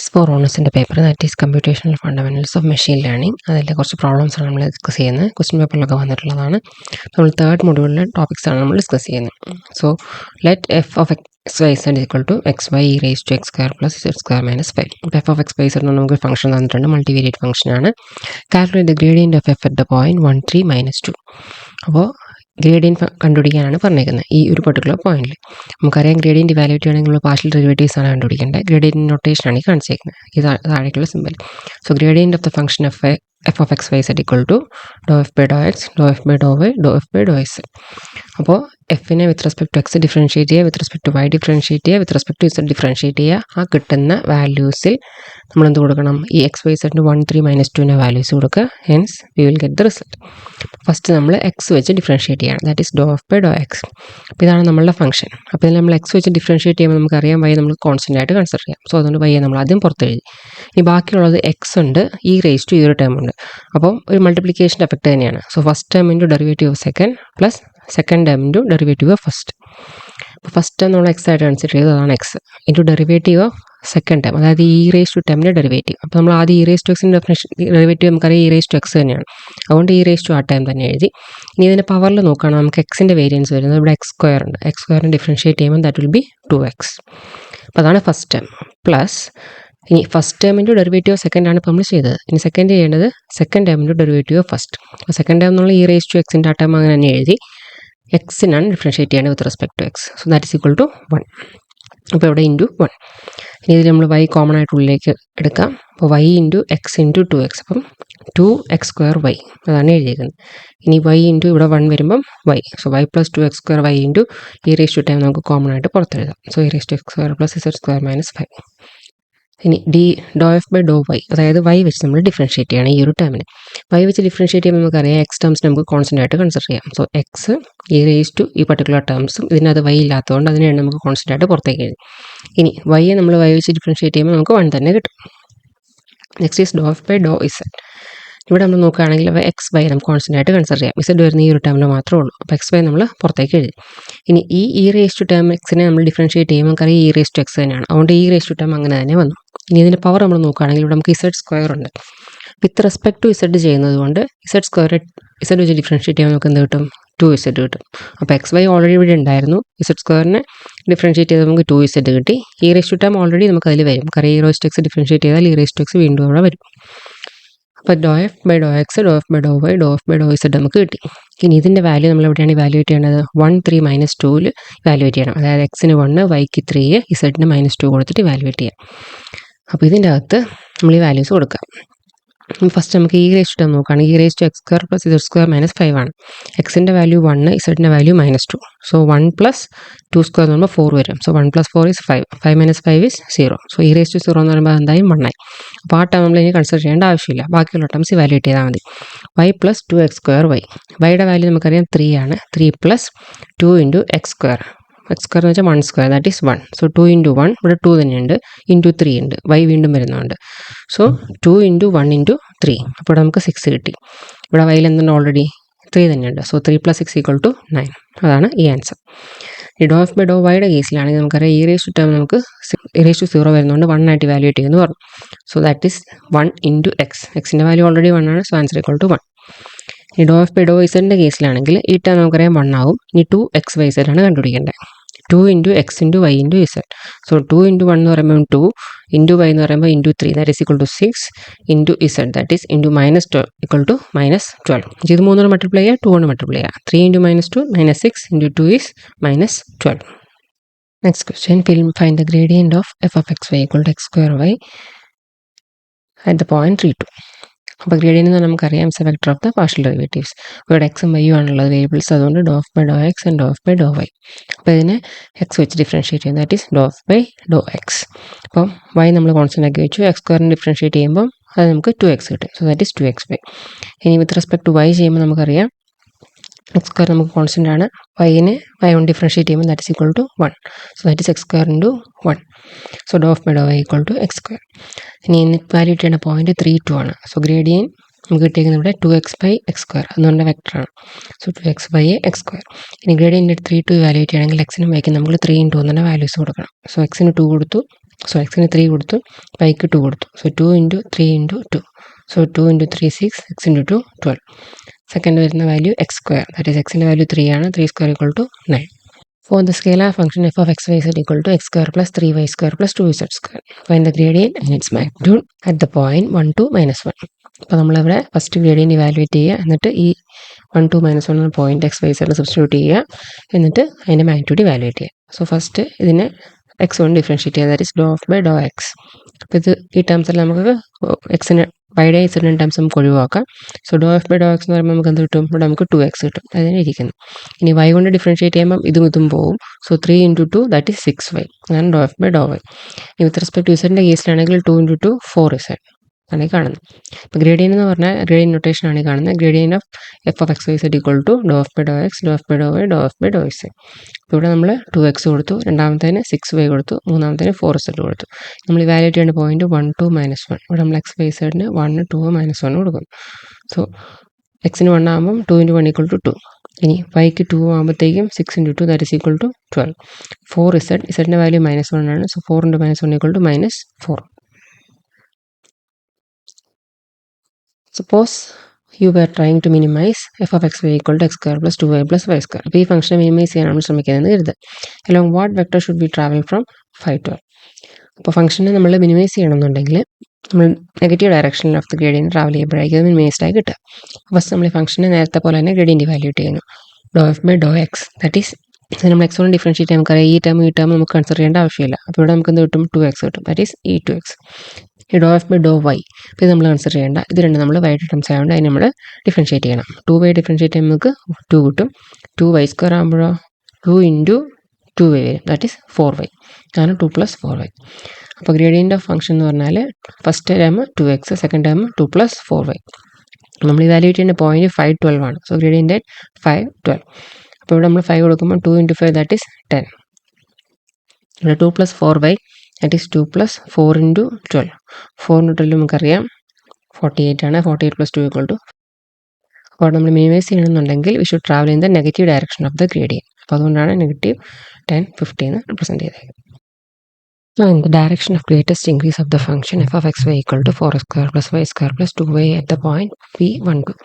S4 ഓണേഴ്സിൻ്റെ paper that is computational fundamentals of machine learning. അതിലെ കുറച്ച് പ്രോബ്ലംസാണ് നമ്മൾ ഡിസ്കസ് ചെയ്യുന്നത്. ക്വസ്റ്റ്യൻ പേപ്പറിലൊക്കെ വന്നിട്ടുള്ളതാണ്. നമ്മൾ തേർഡ് മൊഡ്യൂളിലെ ടോപ്പിക്സാണ് നമ്മൾ ഡിസ്കസ് ചെയ്യുന്നത്. So let f of X Y Z equal to x y e raise to x square plus z square minus 5. ഇപ്പോൾ f of X Y z നമുക്ക് ഫംഗ്ഷൻ തന്നിട്ടുണ്ട്, മൾട്ടിവേരിയറ്റ് ഫംഗ്ഷനാണ്. Calculate the gradient of f at the point 1, 3, -2. അപ്പോൾ gradient കണ്ടുപിടിക്കാനാണ് പറഞ്ഞേക്കുന്നത് ഈ ഒരു particular പോയിന്റിൽ. നമുക്കറിയാം ഗ്രേഡിയൻറ്റ് ഇവാലുവേറ്റ് ചെയ്യണമെങ്കിൽ നമ്മൾ പാർഷ്യൽ ഡെറിവേറ്റീവ്സ് ആണ് കണ്ടുപിടിക്കേണ്ടത്. ഗ്രേഡിയൻറ്റ് നൊട്ടേഷനാണ് ഈ കാണിച്ചേക്കുന്നത്, ഇത് താഴേക്കുള്ള symbol. So gradient of the function F of X Y Z equal to do F by do X, do F by do Y, do F by do S. അപ്പോൾ എഫിനെ with respect to X differentiate ചെയ്യുക, with respect to Y differentiate ചെയ്യുക, with respect to Z differentiate ചെയ്യുക. ആ കിട്ടുന്ന വാല്യൂസിൽ നമ്മൾ എന്ത് കൊടുക്കണം? ഈ എക്സ് വൈ സെഡിന് 1, 3, -2 വാല്യൂസ് കൊടുക്കുക. Hence we will get the result. First നമ്മൾ എക്സ് വെച്ച് ഡിഫറൻഷ്യേറ്റ് ചെയ്യണം, that is do F by do x. അപ്പോൾ ഇതാണ് നമ്മളുടെ ഫംഗ്ഷൻ. അപ്പോൾ ഇതിൽ നമ്മൾ എക്സ് വെച്ച് ഡിഫറൻഷ്യേറ്റ് ചെയ്യുമ്പോൾ നമുക്കറിയാം വൈ നമ്മൾ കോൺസ്റ്റൻ്റ് ആയിട്ട് കൺസിഡർ ചെയ്യാം. സോ അതുകൊണ്ട് വൈയെ നമ്മൾ ആദ്യം പുറത്തെഴുതി. ഇനി ബാക്കിയുള്ളത് എക്സ് ഉണ്ട്, ഈ റേസ് ടു ഈ ഒരു ടേം ഉണ്ട്. അപ്പോൾ ഒരു മൾട്ടിപ്ലിക്കേഷൻ എഫക്റ്റ് തന്നെയാണ്. So first term into derivative of second plus second term into derivative of first. അപ്പോൾ ഫസ്റ്റ് ടേം നമ്മൾ എക്സ് ആയിട്ട് കൺസിഡർ ചെയ്തത്, അതാണ് X, into derivative of second term, അതായത് ഈ റേസ് ടു ടേമിൻ്റെ ഡെറിവേറ്റീവ്. അപ്പോൾ നമ്മൾ ആദ്യം ഈ റേസ് ടു എക്സിൻ്റെ ഡെറിവേറ്റീവ് നമുക്കറിയാം ഈ റേസ് ടു എക്സ് തന്നെയാണ്, അതുകൊണ്ട് ഈ റേസ് ടു ആ ടൈം തന്നെ എഴുതി. ഇനി ഇതിൻ്റെ പവറിൽ നോക്കുകയാണെങ്കിൽ നമുക്ക് എക്സിൻ്റെ വേരിയൻസ് വരുന്നത് ഇവിടെ എക്സ് സ്ക്വയർ ഉണ്ട്. എക്സ് സ്ക്വയറിന് ഡിഫറൻഷ്യേറ്റ് ചെയ്യുമ്പോൾ ദാറ്റ് വിൽ ബി 2x. അപ്പോൾ അതാണ് ഫസ്റ്റ് ടേം. പ്ലസ് ഇനി first term into derivative of second ആണ് ഇപ്പോൾ നമ്മൾ ചെയ്തത്. ഇനി സെക്കൻഡ് ചെയ്യേണ്ടത് second term into derivative of first. അപ്പോൾ സെക്കൻഡ് ടേം എന്നുള്ള ഈ റേസ് ടു എക്സിൻ്റെ ആ ടൈം അങ്ങനെ തന്നെ എഴുതി. എക്സിനാണ് ഡിഫറൻഷ്യേറ്റ് ചെയ്യേണ്ടത് with respect to x. So that is equal to 1. അപ്പോൾ ഇവിടെ ഇൻറ്റു 1. ഇനി ഇതിൽ നമ്മൾ വൈ കോമൺ ആയിട്ട് ഉള്ളിലേക്ക് എടുക്കാം. അപ്പോൾ Y into x into 2x, അപ്പം 2x² വൈ, അതാണ് എഴുതിയിരിക്കുന്നത്. ഇനി വൈ ഇൻറ്റു ഇവിടെ 1 വരുമ്പം y. So y plus 2x² y into e raise to time നമുക്ക് കോമൺ ആയിട്ട് പുറത്തെഴുതാം. So e raise to x² plus z² minus 5. ഇനി do F by do y, അതായത് വൈ വെച്ച് നമ്മൾ ഡിഫറൻഷ്യേറ്റ് ചെയ്യണം ഈ ഒരു ടേമിന്. വൈ വെച്ച് ഡിഫറൻഷ്യേറ്റ് ചെയ്യുമ്പോൾ നമുക്കറിയാം എക്സ് ടേംസ് നമുക്ക് കോൺസ്റ്റൻ്റ് ആയിട്ട് കൺസിഡർ ചെയ്യാം. സോ എക്സ് ഈ റേസ് ടു ഈ പർട്ടിക്കുലർ ടേംസും ഇതിനകത്ത് വൈ ഇല്ലാത്തതുകൊണ്ട് അതിനെയാണ് നമുക്ക് കോൺസ്റ്റൻ്റ് ആയിട്ട് പുറത്തേക്ക് എഴുതി. ഇനി വൈയെ നമ്മൾ വൈ വെച്ച് ഡിഫറൻഷ്യേറ്റ് ചെയ്യുമ്പോൾ നമുക്ക് 1 തന്നെ കിട്ടും. Next is do F by do z. ഇവിടെ നമ്മൾ നോക്കുകയാണെങ്കിൽ എക്സ് വൈ നമുക്ക് കോൺസ്റ്റൻ്റ് ആയിട്ട് കൺസിഡർ ചെയ്യാം. ഇസെഡ് വരുന്ന ഈ ഒരു ടേമിൽ മാത്രമേ ഉള്ളൂ. അപ്പോൾ എക്സ് വൈ നമ്മൾ പുറത്തേക്ക് എഴുതി. ഇനി ഈ റേസ് ടു ടേം എക്സിനെ നമ്മൾ ഡിഫറൻഷ്യേറ്റ് ചെയ്യുമ്പോൾ നമുക്കറിയാം ഈ റേസ് ടു എക്സ് തന്നെയാണ്, അതുകൊണ്ട് ഈ റേസ് ടു ടേം അങ്ങനെ തന്നെ വന്നു. ഇനി ഇതിൻ്റെ പവർ നമ്മൾ നോക്കുകയാണെങ്കിൽ ഇവിടെ നമുക്ക് ഇസെഡ് സ്ക്വയർ ഉണ്ട്. വിത്ത് റെസ്പെക്ട് ടു ഇസെഡ് ചെയ്യുന്നത് കൊണ്ട് ഇസെഡ് സ്ക്വയർ ഇസെഡ് വെച്ച് ഡിഫറൻഷ്യേറ്റ് ചെയ്യുമ്പോൾ നമുക്ക് എന്ത് കിട്ടും? 2z കിട്ടും. അപ്പോൾ എക്സ് വൈ ഓൾറെഡി ഇവിടെ ഉണ്ടായിരുന്നു. ഇസെഡ് സ്ക്വയറിനെ ഡിഫറൻഷ്യേറ്റ് ചെയ്ത് നമുക്ക് 2z കിട്ടി. ഈ റേസ് ടു ടേം ഓൾറെഡി നമുക്ക് അതിൽ വരും, കാരണം ഈ റേസ് ടു എക്സ് ഡിഫറൻഷ്യേറ്റ് ചെയ്താൽ ഈ റേസ് ടു എക്സ് വീണ്ടും അവിടെ വരും. അപ്പോൾ do F by do X, do F by do Y, do F by do Z നമുക്ക് കിട്ടി. ഇനി ഇതിൻ്റെ വാല്യൂ നമ്മൾ എവിടെയാണ് ഇവാലുവേറ്റ് ചെയ്യേണ്ടത്? 1, 3, -2 ഇവാലുവേറ്റ് ചെയ്യണം. അതായത് എക്സിന് 1, വൈക്ക് 3, ഇസെഡിന് -2 കൊടുത്തിട്ട് ഇവാലുവേറ്റ് ചെയ്യാം. അപ്പോൾ ഇതിൻ്റെ അകത്ത് നമ്മൾ ഈ വാല്യൂസ് കൊടുക്കാം. ഫസ്റ്റ് നമുക്ക് ഈ റേസ് ടു ടേം നോക്കുകയാണെങ്കിൽ ഈ raise to x² plus z² minus 5 ആണ്. എക്സിൻ്റെ വാല്യൂ 1, ഇസെഡിൻ്റെ വാല്യൂ -2. സോ 1 പ്ലസ് 2² എന്ന് പറയുമ്പോൾ 4 വരും. So 1 + 4 = 5. 5 - 5 = 0. So e raise to 0 എന്ന് പറയുമ്പോൾ എന്തായാലും 1 ആയി. അപ്പോൾ ആ ടേം നമ്മൾ ഇനി കൺസിഡർ ചെയ്യേണ്ട ആവശ്യമില്ല, ബാക്കിയുള്ള ടേംസ് ഇവാലുവേറ്റ് ചെയ്താൽ മതി. y പ്ലസ് 2x² വൈ, വൈയുടെ വാല്യൂ നമുക്കറിയാം 3 ആണ്. 3 പ്ലസ് 2 ഇൻറ്റു x². x² എന്ന് വെച്ചാൽ 1², ദാറ്റ് ഈസ് 1. സോ 2 ഇൻറ്റു 1, ഇവിടെ 2 തന്നെയുണ്ട്, ഇൻറ്റു 3 ഉണ്ട്, വൈ വീണ്ടും വരുന്നുണ്ട്. സോ 2 ഇൻറ്റു 1 ഇൻറ്റു 3, അപ്പോൾ നമുക്ക് 6 കിട്ടി. ഇവിടെ വൈയിൽ എന്തുണ്ട്? ഓൾറെഡി 3 തന്നെയുണ്ട്. സോ 3 + 6 = 9. അതാണ് ഈ ആൻസർ. ഈ ഡോ എഫ് ബൈ ഡോ വൈയുടെ കേസിലാണെങ്കിൽ നമുക്കറിയാം ഈ റേസ് ടു ടേം നമുക്ക് ഈ റേസ് ടു 0 വരുന്നതുകൊണ്ട് 1 ആയിട്ട് ഇവാലുവേറ്റ് ചെയ്യുമെന്ന് പറഞ്ഞു. So that is 1 into X. എക്സിൻ്റെ വാല്യൂ ഓൾറെഡി 1 ആണ്. So answer = 1. ഈ ഡോ എഫ് ബൈ ഡോ ഇസെഡിൻ്റെ കേസിലാണെങ്കിൽ ഈ ടേം നമുക്കറിയാം 1 ആവും. ഇനി 2xyz ആണ് കണ്ടുപിടിക്കേണ്ടത്. 2 into x into y into z. So 2 into 1 എന്ന് പറയുമ്പോൾ 2, ഇൻറ്റു വൈ എന്ന് പറയുമ്പോൾ into 3, that is = 6, into z that is into -12 = -12. ഇത് 3 കൊണ്ട് മൾട്ടിപ്ലൈ ചെയ്യുക, 2 കൊണ്ട് മൾട്ടിപ്ലൈ ചെയ്യുക. 3 into -2 -6 into 2 is -12. Next question, find the gradient of F of X Y = x² Y at the point 3, 2. അപ്പോൾ ഗ്രേഡിയൻ്റ് എന്ന് നമുക്കറിയാം is a vector of the partial derivatives. ഇവിടെ എക്സും വൈയും ആണുള്ളത് വേരിയബിൾസ്, അതുകൊണ്ട് do F by do X and do F by do Y. അപ്പോൾ ഇതിനെ എക്സ് വെച്ച് ഡിഫറൻഷ്യേറ്റ് ചെയ്യും, that is do F by do X. അപ്പം വൈ നമ്മൾ കോൺസ്റ്റൻ്റ് ആക്കി വെച്ചു. x² ഡിഫറൻഷ്യേറ്റ് ചെയ്യുമ്പോൾ അത് നമുക്ക് 2x കിട്ടും. So that is 2x y. ഇനി വിത്ത് റെസ്പെക്ട് ടു വൈ ചെയ്യുമ്പോൾ നമുക്കറിയാം x² നമുക്ക് കോൺസ്റ്റൻ്റ് ആണ്. വൈനെ വൈ കൊണ്ട് ഡിഫറൻഷ്യേറ്റ് ചെയ്യുമ്പോൾ that is = 1. So that is x² into 1. So do F by do y = x². ഇനി ഇവാലുവേറ്റ് ചെയ്യേണ്ട പോയിന്റ് 3, 2 ആണ്. സോ ഗ്രേഡിയൻ നമുക്ക് കിട്ടിയിരിക്കുന്നത് ഇവിടെ 2x/x², അതുകൊണ്ട് വെക്ടറാണ്. So 2x/x². ഇനി ഗ്രേഡിയൻ്റ് 3, 2 ഇവാലുവേറ്റ് ചെയ്യണമെങ്കിൽ എക്സിനും വൈക്കും നമ്മൾ 3 × 2 തന്നെ വാല്യൂസ് കൊടുക്കണം. സോ എക്സിന് 2 കൊടുത്തു, സോ എക്സിന് 3 കൊടുത്തു, വൈക്ക് 2 കൊടുത്തു. So 2 into 3 into 2. So 2 into 3 6, 6 into 2 12. Second വരുന്ന value X square, that is എക്സിൻ്റെ വാല്യൂ 3 ആണ്. 3 square equal to 9. For the scalar function f of x y z equal to x square plus 3y square plus 2z square. Find the gradient and its magnitude at the point 1, 2, -1. അപ്പോൾ നമ്മളിവിടെ first gradient evaluate ചെയ്യുക, എന്നിട്ട് ഈ 1, 2, -1 point x Y z substitute ചെയ്യുക, എന്നിട്ട് അതിൻ്റെ magnitude evaluate ചെയ്യുക. So first ഇതിനെ എക്സ് കൊണ്ട് ഡിഫറൻഷ്യേറ്റ് ചെയ്യുക, that is do of by do x. അപ്പോൾ ഇത് ഈ ടേംസിൽ നമുക്ക് എക്സിന് വൈഡ് ഇസഡിൻ്റെ ടേംസ് നമുക്ക് ഒഴിവാക്കാം. So do F by do x എന്ന് പറയുമ്പോൾ നമുക്ക് എന്ത് കിട്ടും? ഇവിടെ നമുക്ക് 2x കിട്ടും. അതിനെ ഇരിക്കുന്നു. ഇനി y കൊണ്ട് ഡിഫറൻഷ്യേറ്റ് ചെയ്യുമ്പോൾ ഇതും പോവും. So 3 into 2 that is 6y. അങ്ങനെ do F by do Y. ഇനി വിത്ത് റെസ്പെക്ട് ടു ഇസഡിൻ്റെ കേസിലാണെങ്കിൽ 2 ഇൻറ്റു 2 4z ആണ് ഈ കാണുന്നത്. ഇപ്പോൾ ഗ്രേഡിയൻ എന്ന് പറഞ്ഞാൽ ഗ്രേഡിയൻ നൊട്ടേഷൻ ആണ് ഈ കാണുന്നത്. Gradient of F of X Y Z equal to do F by do X, do F by do Y, do F by do x. ഇപ്പോൾ ഇവിടെ നമ്മൾ 2x കൊടുത്തു, രണ്ടാമത്തേന് 6y കൊടുത്തു, മൂന്നാമത്തേന് 4z കൊടുത്തു. നമ്മൾ ഇവാലുവേറ്റ് ചെയ്യേണ്ട പോയിന്റ് 1, 2, -1. ഇവിടെ നമ്മൾ എക്സ് വൈ സെഡിന് 1, 2, -1 കൊടുക്കും. സോ എക്സിന് 1 ആകുമ്പം 2 ഇൻറ്റു 1 ഈക്വൽ ടു 2. ഇനി വൈക്ക് 2 ആകുമ്പോഴത്തേക്കും 6 into 2 that is equal to 12. 4z, ഇസഡിൻ്റെ വാല്യൂ -1 ആണ്. So 4 into -1 equal to -4. Suppose you were trying to minimize f of x y equal to x square plus 2y plus y square. അപ്പോൾ ഈ ഫംഗ്ഷനെ minimise ചെയ്യാൻ നമ്മൾ ശ്രമിക്കുന്നത് കരുതുക. along what vector should we travel from 5 to 12? അപ്പോൾ ഫംഗ്ഷനെ നമ്മൾ മിനിമൈസ് ചെയ്യണമെന്നുണ്ടെങ്കിൽ നമ്മൾ നെഗറ്റീവ് ഡയറക്ഷനിൽ ഓഫ് ദ ഗ്രേഡിയൻറ്റ് ട്രാവൽ ചെയ്യുമ്പോഴേക്കും അത് മിനിമൈസ്ഡ് ആയി കിട്ടുക. ഫസ്റ്റ് നമ്മൾ ഈ ഫംഗ്ഷനെ നേരത്തെ പോലെ തന്നെ ഗ്രേഡിയൻറ്റ് ഇവാലുവേറ്റ് ചെയ്യുന്നു. Do F by do X, that is നമ്മൾ എക്സ് കൊണ്ട് ഡിഫറൻഷ്യേറ്റ് ചെയ്യാൻ നമുക്കറിയാം ഈ ടേം നമുക്ക് കൺസിഡർ ചെയ്യേണ്ട ആവശ്യമില്ല. അപ്പോൾ ഇവിടെ നമുക്ക് എന്ത് കിട്ടും? 2x കിട്ടും, ദാറ്റ് ഈസ് ഈ 2x. ഈ do F by do Y ഇപ്പോൾ ഇത് നമ്മൾ കൺസിഡർ ചെയ്യേണ്ട. ഇത് രണ്ട് നമ്മൾ വൈ ടേംസ് ആയതുകൊണ്ട് അതിന് നമ്മൾ ഡിഫറൻഷ്യേറ്റ് ചെയ്യണം. 2y ഡിഫറൻഷ്യേറ്റ് ചെയ്യുമ്പോൾ നമുക്ക് 2 കിട്ടും. 2y സ്ക്വയർ ആകുമ്പോഴോ 2 ഇൻറ്റു 2y വരും, ദാറ്റ് ഈസ് 4y. ആണ് 2 + 4y. അപ്പോൾ ഗ്രേഡിയൻ്റ് ഓഫ് ഫംഗ്ഷൻ എന്ന് പറഞ്ഞാൽ first term 2x, second term 2 + 4y. നമ്മൾ ഇവാലുവേറ്റ് ചെയ്യുന്ന പോയിന്റ് 5, 12 ആണ്. So gradient 5, 12. അപ്പോൾ ഇവിടെ നമ്മൾ 5 കൊടുക്കുമ്പോൾ 2 ഇൻറ്റു 5 ദാറ്റ് ഈസ് 10. ഇവിടെ 2 + 4y that is 2 + 4 into 12. 4 into 12 നമുക്കറിയാം 48 ആണ്. 48 + 2 ഈക്വൽ ടു. അപ്പോൾ നമ്മൾ മിനിമൈസ് ചെയ്യണമെന്നുണ്ടെങ്കിൽ we should travel in the negative direction of the gradient. അപ്പോൾ അതുകൊണ്ടാണ് -10, 50 എന്ന് റിപ്രസെൻറ്റ് ചെയ്തത്. Now in the direction of greatest increase of the function f of x y equal to 4x square plus y square plus 2y at the point p1, 2.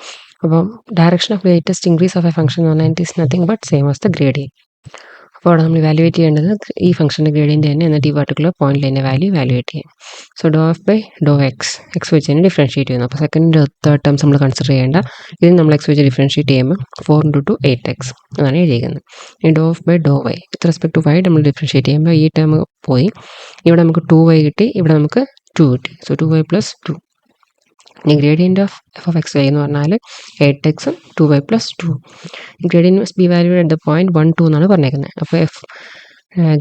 അപ്പോൾ direction of greatest increase of A function എന്ന് പറഞ്ഞാൽ it is nothing but same as the gradient. അപ്പോൾ അവിടെ നമ്മൾ evaluate ചെയ്യേണ്ടത് ഈ ഫംഗ്ഷൻ്റെ gradient തന്നെ, എന്നിട്ട് ഈ പർട്ടിക്കുലർ പോയിന്റിൽ തന്നെ വാല്യൂ ഇവാലുവേറ്റ് ചെയ്യും. So do F by do x, x വെച്ച് തന്നെ ഡിഫറൻഷ്യേറ്റ് ചെയ്യുന്നു. അപ്പോൾ സെക്കൻഡ് തേർഡ് ടേംസ് നമ്മൾ കൺസിഡർ ചെയ്യേണ്ട. ഇതിന് നമ്മൾ എക്സ് വെച്ച് ഡിഫറൻഷ്യേറ്റ് ചെയ്യുമ്പോൾ 4 ഇൻറ്റു 2 8x അതാണ് എഴുതിയിരിക്കുന്നത്. ഈ do F by do Y with respect to Y നമ്മൾ ഡിഫറൻഷ്യേറ്റ് ചെയ്യുമ്പോൾ ഈ ടേം പോയി, ഇവിടെ നമുക്ക് 2y കിട്ടി, ഇവിടെ നമുക്ക് 2 കിട്ടി. So 2y + 2. ഇനി gradient of F of X y എന്ന് പറഞ്ഞാൽ 8x, 2y + 2. Gradient must be valued at the point 1, 2 എന്നാണ് പറഞ്ഞേക്കുന്നത്. അപ്പോൾ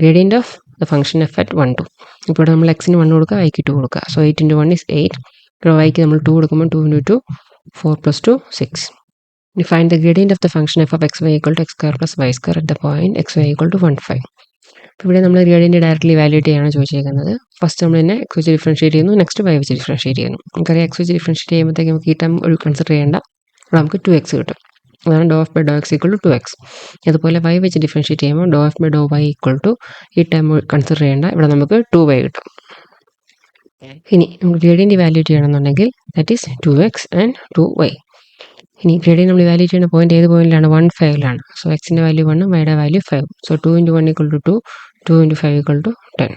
gradient of the function f at 1, 2. ഇപ്പോൾ ഇവിടെ നമ്മൾ എക്സിന് 1 കൊടുക്കുക, വൈക്ക് 2 കൊടുക്കുക. So 8 into 1 is 8. ഇപ്പോൾ വൈക്ക് നമ്മൾ 2 കൊടുക്കുമ്പോൾ 2 ഇൻറ്റു 2 4 + 2 6. ഇനി find the gradient of the function F of X y equal to x square plus y square at the point x y equal to 1, 5. അപ്പോൾ ഇവിടെ നമ്മൾ ഗ്രേഡിയൻ്റ് ഡയറക്റ്റ്ലി വാല്യൂറ്റ് ചെയ്യാണ് ചോദിച്ചേക്കുന്നത്. ഫസ്റ്റ് നമ്മൾ തന്നെ എക്സ് വെച്ച് ഡിഫറൻഷ്യേറ്റ് ചെയ്യുന്നു, നെക്സ്റ്റ് വൈ വെച്ച് differentiate ചെയ്യുന്നു. നമുക്കറിയാം എക്സ് വെച്ച് ഡിഫറൻഷ്യേറ്റ് ചെയ്യുമ്പോഴത്തേക്ക് നമുക്ക് ഈ ടേം ഒരു കൺസിഡർ ചെയ്യേണ്ട, ഇവിടെ നമുക്ക് 2x കിട്ടും. അതാണ് do F by do X equal to 2x. അതുപോലെ വൈ വെച്ച് ഡിഫറൻഷ്യേറ്റ് ചെയ്യുമ്പോൾ do F by do Y equal to ഈ ടേം കൺസിഡർ ചെയ്യേണ്ട, ഇവിടെ നമുക്ക് 2y കിട്ടും. ഇനി നമുക്ക് ഗ്രേഡിയൻ്റ് ഇവാലുവേറ്റ് ചെയ്യണമെന്നുണ്ടെങ്കിൽ that is 2x and 2y. ഇനി ഗ്രേഡിയൻ്റ് നമ്മൾ ഇവാലുവേറ്റ് ചെയ്യുന്ന പോയിന്റ് ഏത് പോയിന്റിലാണ്? 1, 5ലാണ്. സോ എക്സിൻ്റെ വാല്യൂ 1, വൈയുടെ value 5. So 2 into 1 equal to 2, 2 into 5 equal to 10.